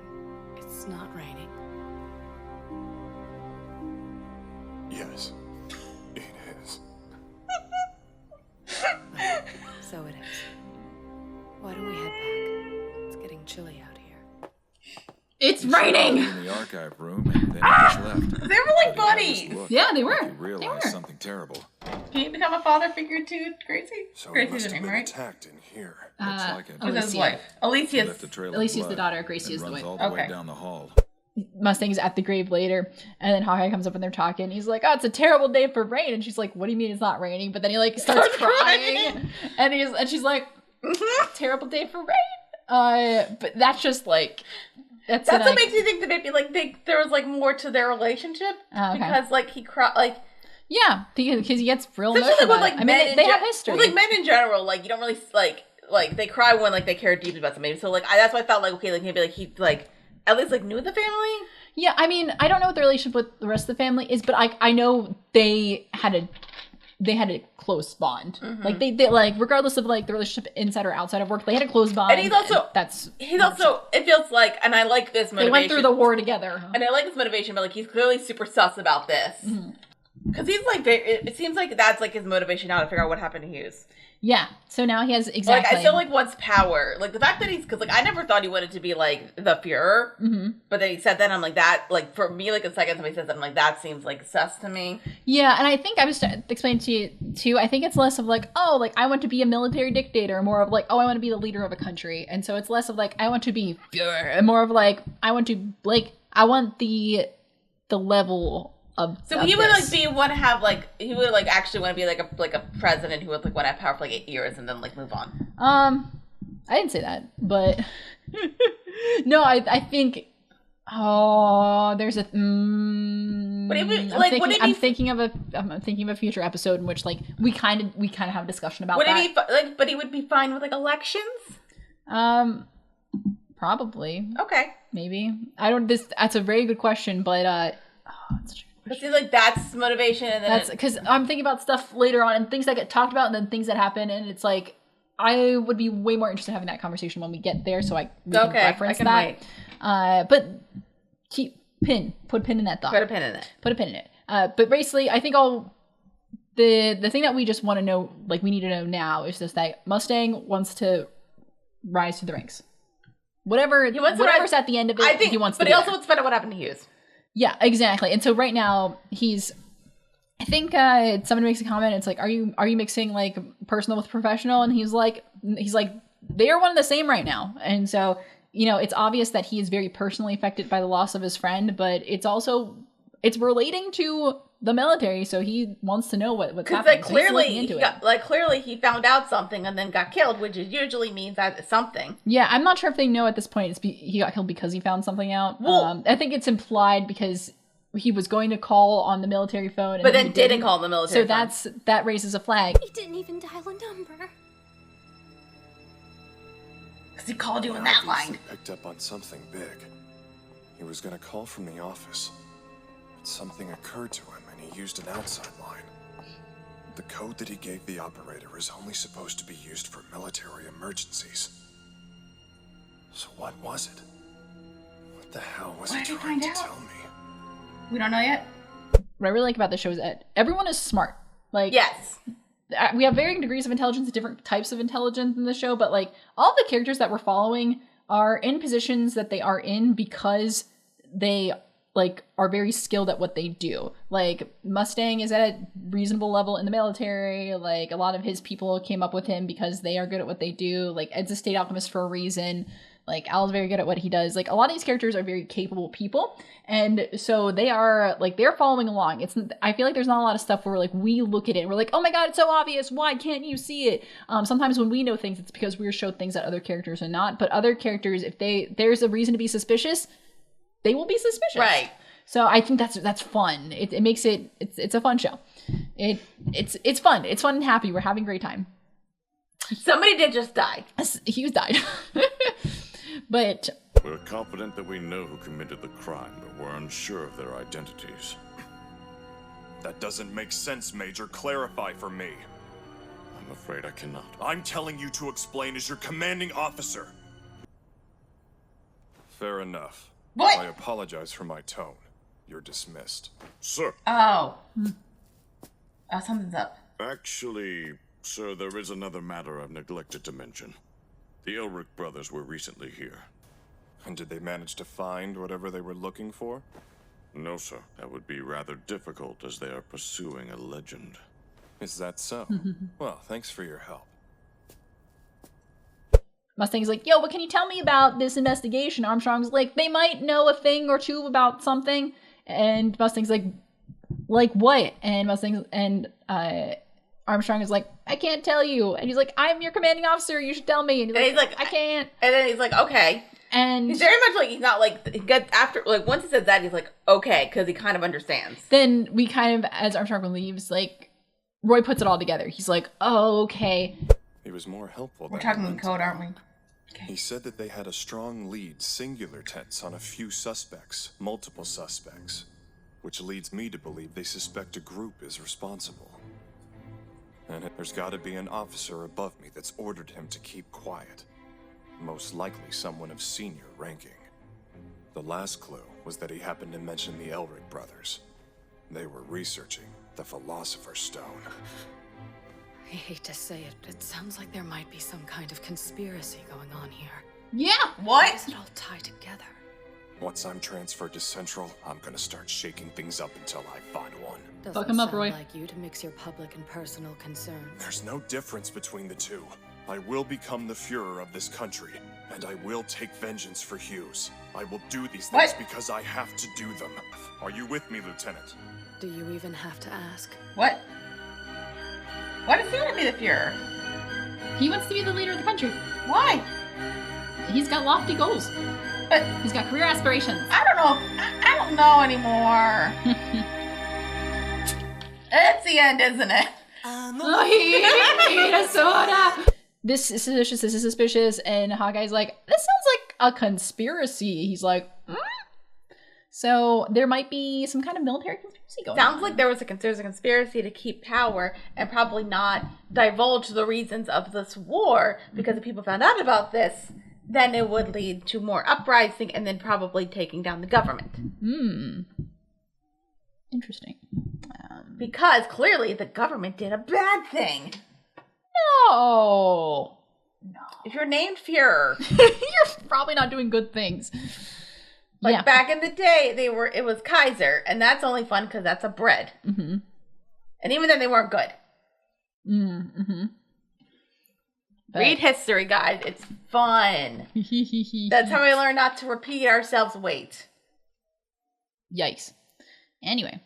It's not raining. Yes, it is. So it is. Why don't we head back? It's getting chilly out here. It's raining! In the archive room, and then he just left. They were like buddies. Yeah, they were. He realized something terrible. Can you become a father figure too, Gracie? So Gracie's the name, right? Attacked in here. Looks like it. Who's his wife? Alicia's the daughter. Gracie is the wife. All the way down the hall. Mustang's at the grave later, and then Hawkeye comes up and they're talking. He's like, "Oh, it's a terrible day for rain," and she's like, "What do you mean it's not raining?" But then he like starts crying, and she's like, "Terrible day for rain." But that's just like that's what makes you think that maybe like there was like more to their relationship because like he cried like. Yeah, because he gets real emotional. Like, I mean, they have history. Well, like men in general, like you don't really like they cry when like they care deeply about somebody. So like that's why I thought like okay, like maybe like he like at least like knew the family. Yeah, I mean, I don't know what the relationship with the rest of the family is, but I know they had a close bond. Mm-hmm. Like they like regardless of like the relationship inside or outside of work, they had a close bond. And he's also it feels like, and I like this motivation. They went through the war together, and I like this motivation, but like he's clearly super sus about this. Mm-hmm. Because he's like, it seems like that's like his motivation now to figure out what happened to Hughes. Yeah. So now he has exactly. Like I still like wants power. Like the fact that because like I never thought he wanted to be like the Fuhrer, but then he said that I'm like that. Like for me, like the second somebody says that I'm like that seems like sus to me. Yeah, and I think I was explaining to you too. I think it's less of like like I want to be a military dictator, more of like I want to be the leader of a country, and so it's less of like I want to be Fuhrer, and more of like I want to I want the the level of. So he would like want to have like he would like actually want to be like a president who would like want to have power for like 8 years and then like move on. I didn't say that, but no, I think. Oh, there's a. But it would, like, I'm thinking of a future episode in which like we kind of have a discussion about that. But he would be fine with like elections. Probably. Okay. Maybe I don't. That's a very good question, but But see, like that's motivation, and then that's because I'm thinking about stuff later on and things that get talked about, and then things that happen, and it's like I would be way more interested in having that conversation when we get there, so we can reference that. Wait. But put a pin in that thought. Put a pin in it. Put a pin in it. But basically, I think the thing that we just want to know, like we need to know now, is just that Mustang wants to rise to the ranks. Whatever's at the end of it, I think, he wants to. But he also wants to find out what happened to Hughes. Yeah, exactly. And so right now I think somebody makes a comment. It's like, are you mixing like personal with professional? And he's like, they are one and the same right now. And so, it's obvious that he is very personally affected by the loss of his friend, but it's relating to the military. So he wants to know what's happening. Like clearly he found out something and then got killed, which usually means that it's something. Yeah, I'm not sure if they know at this point he got killed because he found something out. Well, I think it's implied because he was going to call on the military phone, but then didn't call the military phone. So that raises a flag. He didn't even dial a number. Because he called you in that line. He picked up on something big. He was going to call from the office. But something occurred to him, and he used an outside line. The code that he gave the operator is only supposed to be used for military emergencies. So what was it? What the hell was he trying to tell me? We don't know yet. What I really like about the show is that everyone is smart. Like, yes, we have varying degrees of intelligence, different types of intelligence in the show, but like all the characters that we're following are in positions that they are in because they like are very skilled at what they do. Like Mustang is at a reasonable level in the military. Like a lot of his people came up with him because they are good at what they do. Like Ed's a state alchemist for a reason. Like Al's very good at what he does. Like a lot of these characters are very capable people, and so they're following along. I feel like there's not a lot of stuff where like we look at it and we're like, oh my god, it's so obvious. Why can't you see it? Sometimes when we know things, it's because we're shown things that other characters are not. But other characters, if there's a reason to be suspicious, they will be suspicious. Right. So I think that's fun. It makes it's a fun show. It's fun. It's fun and happy. We're having a great time. Somebody did just die. Hughes died. But we're confident that we know who committed the crime, but we're unsure of their identities. That doesn't make sense, Major. Clarify for me. I'm afraid I cannot. I'm telling you to explain as your commanding officer. Fair enough. What? I apologize for my tone. You're dismissed. Sir. Oh. Something's up. Actually, sir, there is another matter I've neglected to mention. The Elric brothers were recently here. And did they manage to find whatever they were looking for? No, sir. That would be rather difficult as they are pursuing a legend. Is that so? Well, thanks for your help. Mustang's like, yo, what can you tell me about this investigation? Armstrong's like, they might know a thing or two about something. And Mustang's like what? And Armstrong is like, I can't tell you. And he's like, I'm your commanding officer. You should tell me. And he's like, I can't. And then he's like, okay. And he's very much like, he's not like, he gets after, like, once he says that, he's like, okay, because he kind of understands. Then we kind of, as Armstrong leaves, like, Roy puts it all together. He's like, oh, okay. He was more helpful. We're talking in code, aren't we? Okay. He said that they had a strong lead, singular tense, on a few suspects, multiple suspects, which leads me to believe they suspect a group is responsible. And there's got to be an officer above me that's ordered him to keep quiet. Most likely someone of senior ranking. The last clue was that he happened to mention the Elric brothers. They were researching the Philosopher's Stone. I hate to say it, it sounds like there might be some kind of conspiracy going on here. Yeah, what? How does it all tie together? Once I'm transferred to Central, I'm gonna start shaking things up until I find one. Fuck him up, Roy. Like you to mix your public and personal concerns. There's no difference between the two. I will become the Führer of this country, and I will take vengeance for Hughes. I will do these things because I have to do them. Are you with me, Lieutenant? Do you even have to ask? What? Why does he want to be the Führer? He wants to be the leader of the country. Why? He's got lofty goals. But he's got career aspirations. I don't know. I don't know anymore. It's the end, isn't it? Oh, he ate a soda. This is suspicious. This is suspicious. And Hawkeye's like, this sounds like a conspiracy. He's like, So there might be some kind of military conspiracy going on. Sounds like there's a conspiracy to keep power and probably not divulge the reasons of this war, because if people found out about this, then it would lead to more uprising and then probably taking down the government. Interesting. Because clearly the government did a bad thing. No. If you're named Führer, you're probably not doing good things. Like back in the day, it was Kaiser, and that's only fun because that's a bread. Mm-hmm. And even then, they weren't good. Mm-hmm. Read history, guys. It's fun. That's how we learn not to repeat ourselves. Wait. Yikes. Anyway.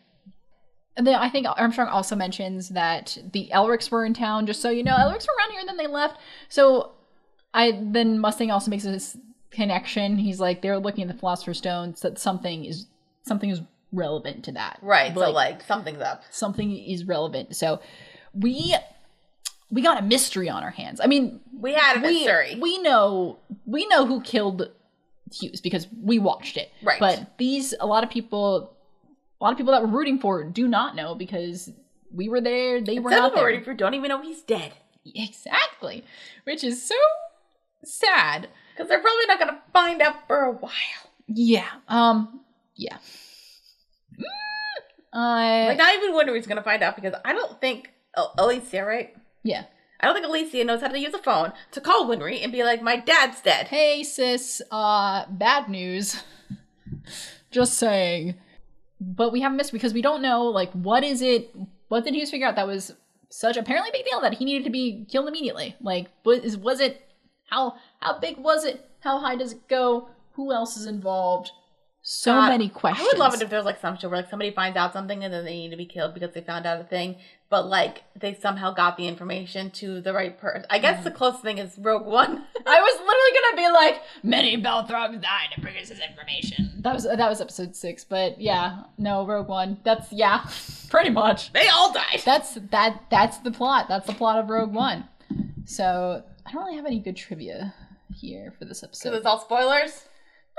And then I think Armstrong also mentions that the Elrics were in town, just so you know. Elrics were around here and then they left. So then Mustang also makes this connection. He's like, they're looking at the Philosopher's Stone, so that something is relevant to that. Right. So something's up. Something is relevant. So we got a mystery on our hands. I mean, we had a mystery. We know who killed Hughes because we watched it. Right. But a lot of people that we're rooting for do not know because we were there, they were not there. Rooting for don't even know he's dead. Exactly. Which is so sad. Because they're probably not going to find out for a while. Yeah. Yeah. Not even Winry's going to find out because I don't think Alicia, right? Yeah. I don't think Alicia knows how to use a phone to call Winry and be like, my dad's dead. Hey, sis, bad news. Just saying. But we haven't missed because we don't know, what did Hughes figure out that was such apparently big deal that he needed to be killed immediately? Was it, how big was it? How high does it go? Who else is involved? So many questions. I would love it if there was some show where somebody finds out something and then they need to be killed because they found out a thing, but they somehow got the information to the right person. I guess the closest thing is Rogue One. I was literally gonna be like, many Belthrogs died to bring us this information. That was episode 6, but Rogue One. That's pretty much. They all died. That's the plot. That's the plot of Rogue One. So I don't really have any good trivia here for this episode. So it's all spoilers?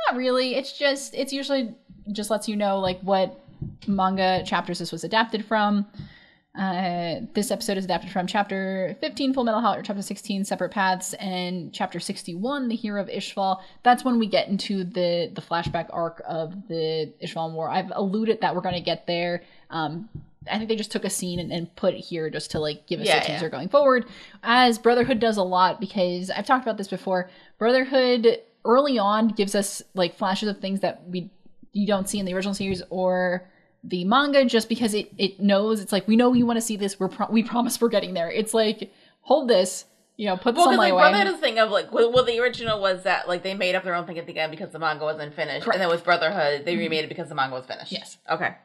Not really. It's usually just lets you know what manga chapters this was adapted from. This episode is adapted from chapter 15, Fullmetal Alchemist, chapter 16, Separate Paths, and chapter 61, The Hero of Ishval. That's when we get into the flashback arc of the Ishvalan War. I've alluded that we're going to get there. I think they just took a scene and put it here just to give us a teaser going forward, as Brotherhood does a lot, because I've talked about this before. Brotherhood early on gives us flashes of things that you don't see in the original series or the manga, just because it knows it's we know you want to see this. We promise we're getting there. It's hold this, put some away. Brotherhood is the thing of the original was that they made up their own thing at the end because the manga wasn't finished. Correct. And then with Brotherhood they remade it because the manga was finished. Yes. Okay.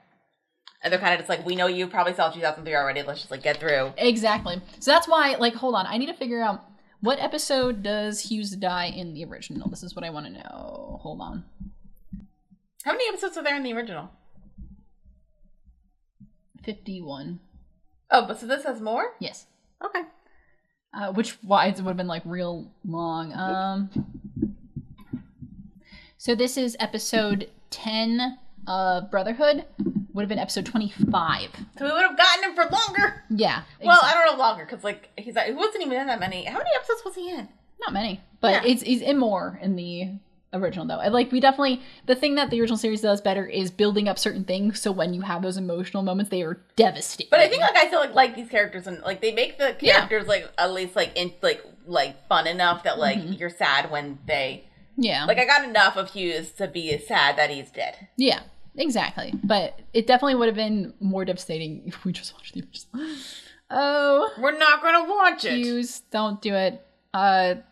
And they're kind of just we know you probably saw 2003 already. Let's just get through. Exactly. So that's why hold on, I need to figure out what episode does Hughes die in the original. This is what I want to know. Hold on. How many episodes are there in the original? 51. Oh, but so this has more? Yes. Okay. Which wise it would have been real long. So this is episode 10 of Brotherhood. Would have been episode 25. So we would have gotten him for longer. Yeah. Exactly. Well, I don't know longer because he wasn't even in that many. How many episodes was he in? Not many, but he's in more in the original though. We definitely, the thing that the original series does better is building up certain things, so when you have those emotional moments, they are devastating. But I think I still like these characters, and they make the characters at least fun enough that you're sad when they I got enough of Hughes to be sad that he's dead. Yeah, exactly. But it definitely would have been more devastating if we just watched the original. Oh, we're not gonna watch it. Hughes, don't do it. I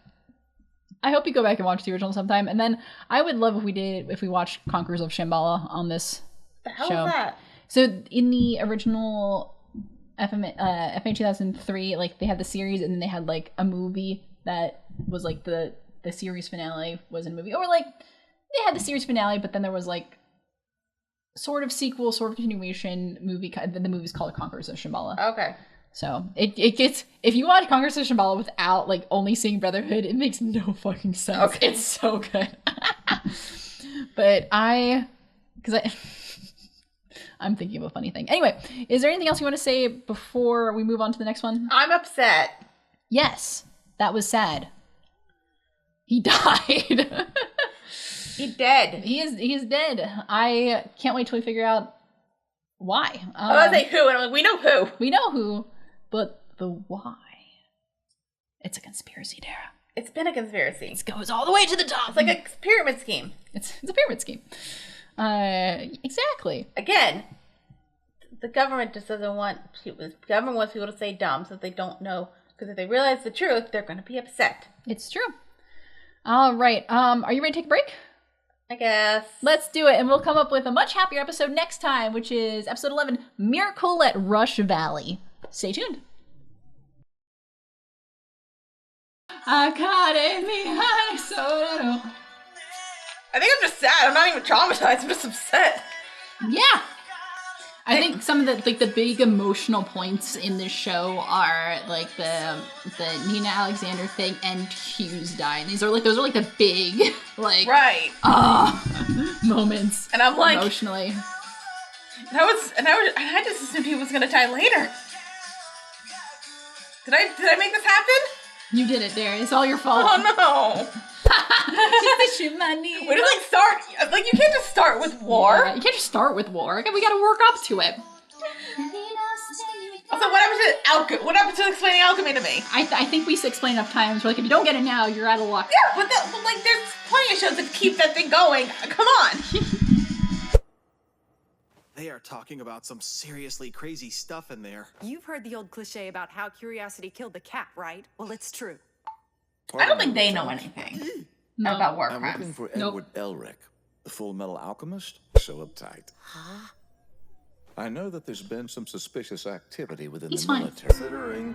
hope you go back and watch the original sometime. And then I would love if we watched Conquerors of Shambhala on this The hell show. is that? So in the original FMA 2003, like they had the series and then they had like a movie that was like the series finale was in a movie. Or like they had the series finale, but then there was like sort of sequel, sort of continuation movie. The movie's called Conquerors of Shambhala. Okay. So it gets, if you watch Conquerors of Shambhala without like only seeing Brotherhood, it makes no fucking sense. Okay. It's so good. But I'm thinking of a funny thing. Anyway, is there anything else you want to say before we move on to the next one? I'm upset. Yes, that was sad. He died. He's dead. He is dead. I can't wait till we figure out why. I was like, who? And I'm like, we know who. We know who, but the why. It's a conspiracy, Dara. It's been a conspiracy. It goes all the way to the top. It's like a pyramid scheme. It's a pyramid scheme. Exactly. Again, the government just doesn't want people. The government wants people to stay dumb so that they don't know. Because if they realize the truth, they're going to be upset. It's true. All right. Are you ready to take a break? I guess. Let's do it. And we'll come up with a much happier episode next time, which is episode 11, Miracle at Rush Valley. Stay tuned. I caught it behind so. I think I'm just sad. I'm not even traumatized. I'm just upset. Yeah. I think some of the big emotional points in this show are like the Nina Alexander thing and Hughes dying. Those are like the big like right moments. And I'm like emotionally. And I just assumed he was gonna die later. Did I make this happen? You did it, Darren. It's all your fault. Oh no. Just shoot my knee. We just start like you can't just start with war. Yeah, you can't just start with war. We gotta work up to it. Also, what happened to explaining alchemy to me? I think we explained enough times. We're like, if you don't get it now, you're out of luck. Yeah, but like there's plenty of shows that keep that thing going. Come on. They are talking about some seriously crazy stuff in there. You've heard the old cliche about how curiosity killed the cat, right? Well, it's true. I don't think they know anything about war crimes. I'm looking for Edward Elric, the Fullmetal Alchemist. So uptight. Huh? I know that there's been some suspicious activity within the fine. military. Considering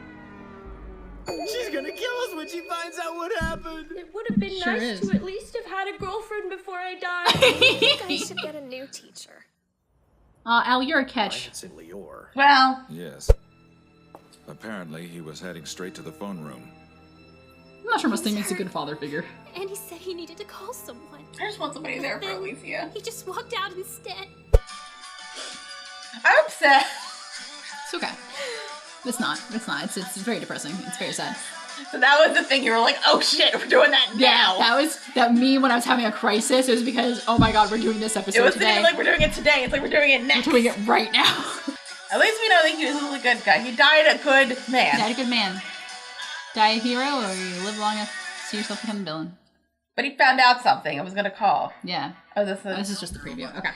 she's gonna kill us when she finds out what happened. It would have been Sure nice is. to at least have had a girlfriend before I died. I think I should get a new teacher. Al, you're a catch. Well, Yes. Apparently, he was heading straight to the phone room. I'm not sure Mustang makes a good father figure. And he said he needed to call someone. I just want somebody there for Alicia. He just walked out instead. I'm upset. It's okay. It's not. It's very depressing. It's very sad. So that was the thing. You were like, "Oh shit, we're doing that now." Yeah, that me when I was having a crisis. It was because, oh my god, we're doing this episode It was today. like we're doing it today. It's like we're doing it next. We're doing it right now. At least we know that he was a really good guy. He died a good man. Die a good man. Die a hero, or you live long enough to see yourself become a villain. But he found out something. I was gonna call. Yeah. Oh, this is just the preview. Okay.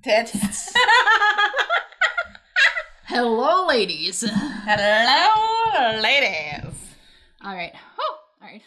Tits. Hello, ladies. Hello, ladies. All right. Oh, all right.